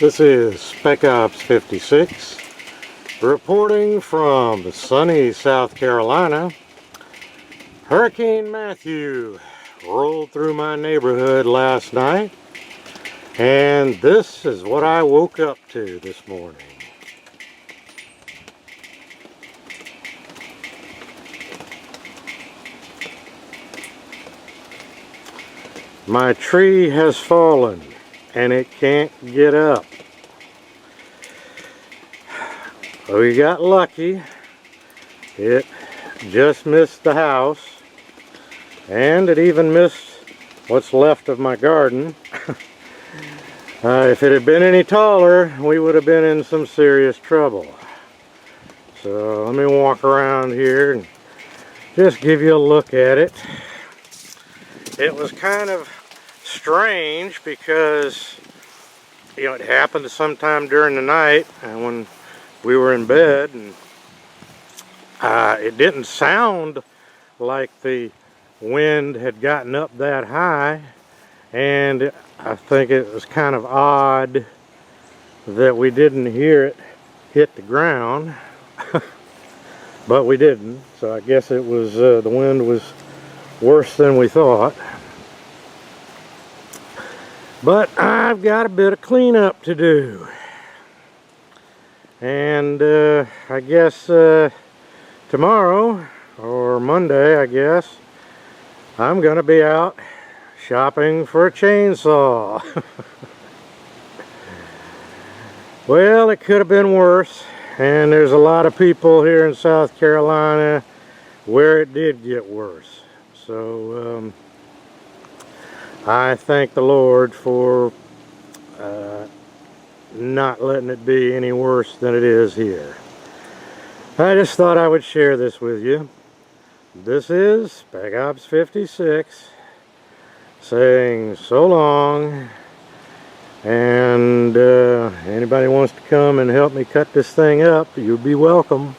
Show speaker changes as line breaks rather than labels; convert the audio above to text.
This is Spec Ops 56 reporting from sunny South Carolina. Hurricane Matthew rolled through my neighborhood last night, and this is what I woke up to this morning. My tree has fallen and it can't get up. We got lucky. It just missed the house, and it even missed what's left of my garden. If it had been any taller, we would have been in some serious trouble. So let me walk around here and just give you a look at it. It was kind of strange because, you know, it happened sometime during the night and when we were in bed, and it didn't sound like the wind had gotten up that high, and I think it was kind of odd that we didn't hear it hit the ground. But we didn't, so I guess it was the wind was worse than we thought. But I've got a bit of cleanup to do, and I guess tomorrow or Monday, I guess I'm gonna be out shopping for a chainsaw. Well, it could have been worse, and there's a lot of people here in South Carolina where it did get worse. So I thank the Lord for not letting it be any worse than it is here. I just thought I would share this with you. This is Spec Ops 56 saying so long, and anybody wants to come and help me cut this thing up, you'll be welcome.